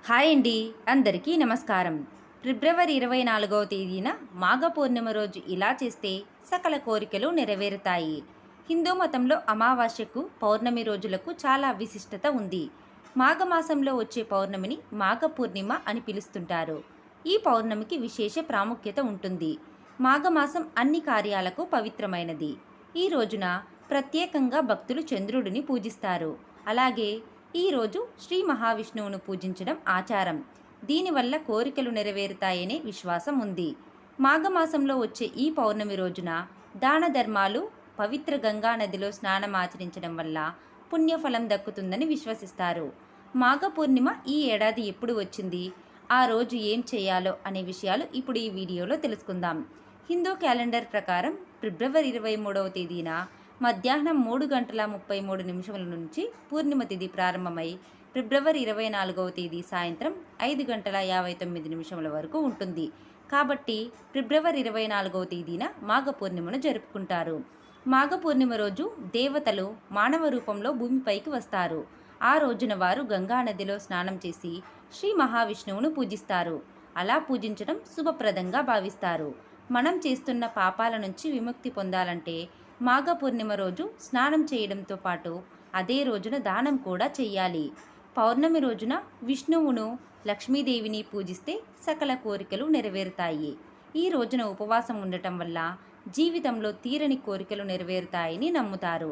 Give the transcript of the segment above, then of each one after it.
Hi అండి, అందరికీ నమస్కారం. ఫిబ్రవరి 24వ తేదీన మాఘ పూర్ణిమ రోజు ఇలా చేస్తే సకల కోరికలు నెరవేరుతాయి. హిందూ మతంలో అమావాస్యకు పౌర్ణమి రోజులకు చాలా విశిష్టత ఉంది. మాఘమాసంలో వచ్చే పౌర్ణమిని మాఘ పూర్ణిమ అని పిలుస్తుంటారు. ఈ పౌర్ణమికి విశేష ప్రాముఖ్యత ఉంటుంది. మాఘమాసం అన్ని కార్యాలకు పవిత్రమైనది. ఈ రోజున ప్రత్యేకంగా భక్తులు చంద్రుడిని పూజిస్తారు. అలాగే ఈరోజు శ్రీ మహావిష్ణువును పూజించడం ఆచారం. దీనివల్ల కోరికలు నెరవేరుతాయనే విశ్వాసం ఉంది. మాఘమాసంలో వచ్చే ఈ పౌర్ణమి రోజున దాన ధర్మాలు, పవిత్ర గంగా నదిలో స్నానం ఆచరించడం వల్ల పుణ్యఫలం దక్కుతుందని విశ్వసిస్తారు. మాఘ పూర్ణిమ ఈ ఏడాది ఎప్పుడు వచ్చింది, ఆ రోజు ఏం చేయాలో అనే విషయాలు ఇప్పుడు ఈ వీడియోలో తెలుసుకుందాం. హిందూ క్యాలెండర్ ప్రకారం ఫిబ్రవరి 23వ తేదీన మధ్యాహ్నం 3:33 నుంచి పూర్ణిమ తిథి ప్రారంభమై ఫిబ్రవరి 24వ తేదీ సాయంత్రం 5:59 వరకు ఉంటుంది. కాబట్టి ఫిబ్రవరి 24వ తేదీన మాఘ పూర్ణిమను జరుపుకుంటారు. మాఘ పూర్ణిమ రోజు దేవతలు మానవ రూపంలో భూమిపైకి వస్తారు. ఆ రోజున వారు గంగా నదిలో స్నానం చేసి శ్రీ మహావిష్ణువును పూజిస్తారు. అలా పూజించడం శుభప్రదంగా భావిస్తారు. మనం చేస్తున్న పాపాల నుంచి విముక్తి పొందాలంటే మాఘ పూర్ణిమ రోజు స్నానం చేయడంతో పాటు అదే రోజున దానం కూడా చెయ్యాలి. పౌర్ణమి రోజున విష్ణువును, లక్ష్మీదేవిని పూజిస్తే సకల కోరికలు నెరవేరుతాయి. ఈ రోజున ఉపవాసం ఉండటం వల్ల జీవితంలో తీరని కోరికలు నెరవేరుతాయని నమ్ముతారు.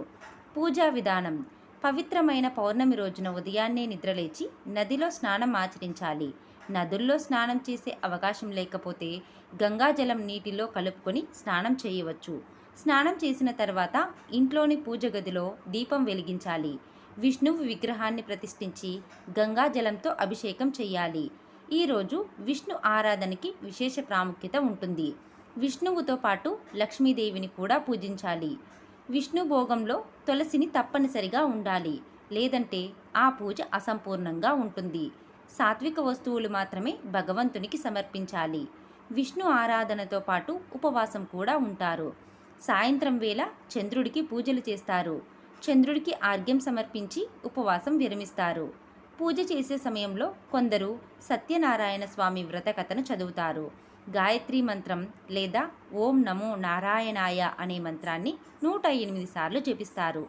పూజా విధానం: పవిత్రమైన పౌర్ణమి రోజున ఉదయాన్నే నిద్రలేచి నదిలో స్నానం ఆచరించాలి. నదుల్లో స్నానం చేసే అవకాశం లేకపోతే గంగాజలం నీటిలో కలుపుకొని స్నానం చేయవచ్చు. స్నానం చేసిన తర్వాత ఇంట్లోని పూజ గదిలో దీపం వెలిగించాలి. విష్ణువు విగ్రహాన్ని ప్రతిష్ఠించి గంగాజలంతో అభిషేకం చేయాలి. ఈరోజు విష్ణు ఆరాధనకి విశేష ప్రాముఖ్యత ఉంటుంది. విష్ణువుతో పాటు లక్ష్మీదేవిని కూడా పూజించాలి. విష్ణు భోగంలో తులసిని తప్పనిసరిగా ఉండాలి, లేదంటే ఆ పూజ అసంపూర్ణంగా ఉంటుంది. సాత్విక వస్తువులు మాత్రమే భగవంతునికి సమర్పించాలి. విష్ణు ఆరాధనతో పాటు ఉపవాసం కూడా ఉంటారు. సాయంత్రం వేళ చంద్రుడికి పూజలు చేస్తారు. చంద్రుడికి ఆర్ఘ్యం సమర్పించి ఉపవాసం విరమిస్తారు. పూజ చేసే సమయంలో కొందరు సత్యనారాయణ స్వామి వ్రత కథను చదువుతారు. గాయత్రి మంత్రం లేదా ఓం నమో నారాయణాయ అనే మంత్రాన్ని 108 సార్లు జపిస్తారు.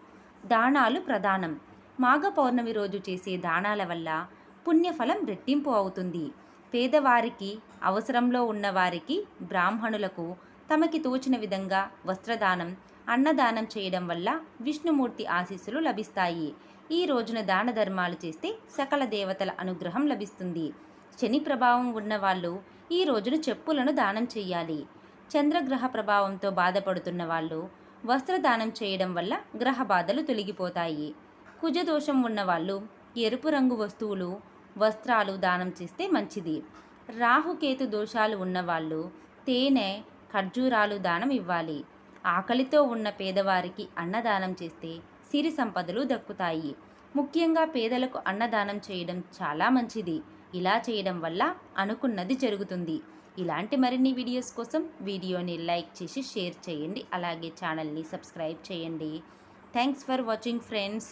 దానాలు ప్రదానం: మాఘ పౌర్ణమి రోజు చేసే దానాల వల్ల పుణ్యఫలం రెట్టింపు అవుతుంది. పేదవారికి, అవసరంలో ఉన్నవారికి, బ్రాహ్మణులకు తమకి తోచిన విధంగా వస్త్రదానం, అన్నదానం చేయడం వల్ల విష్ణుమూర్తి ఆశీస్సులు లభిస్తాయి. ఈ రోజున దాన ధర్మాలు చేస్తే సకల దేవతల అనుగ్రహం లభిస్తుంది. శని ప్రభావం ఉన్నవాళ్ళు ఈ రోజున చెప్పులను దానం చేయాలి. చంద్రగ్రహ ప్రభావంతో బాధపడుతున్న వాళ్ళు వస్త్రదానం చేయడం వల్ల గ్రహ బాధలు తొలగిపోతాయి. కుజదోషం ఉన్నవాళ్ళు ఎరుపు రంగు వస్తువులు, వస్త్రాలు దానం చేస్తే మంచిది. రాహుకేతు దోషాలు ఉన్నవాళ్ళు తేనె, ఖర్జూరాలు దానం ఇవ్వాలి. ఆకలితో ఉన్న పేదవారికి అన్నదానం చేస్తే సిరి సంపదలు దక్కుతాయి. ముఖ్యంగా పేదలకు అన్నదానం చేయడం చాలా మంచిది. ఇలా చేయడం వల్ల అనుకున్నది జరుగుతుంది. ఇలాంటి మరిన్ని వీడియోస్ కోసం వీడియోని లైక్ చేసి షేర్ చేయండి. అలాగే ఛానల్ని సబ్స్క్రైబ్ చేయండి. Thanks for watching friends.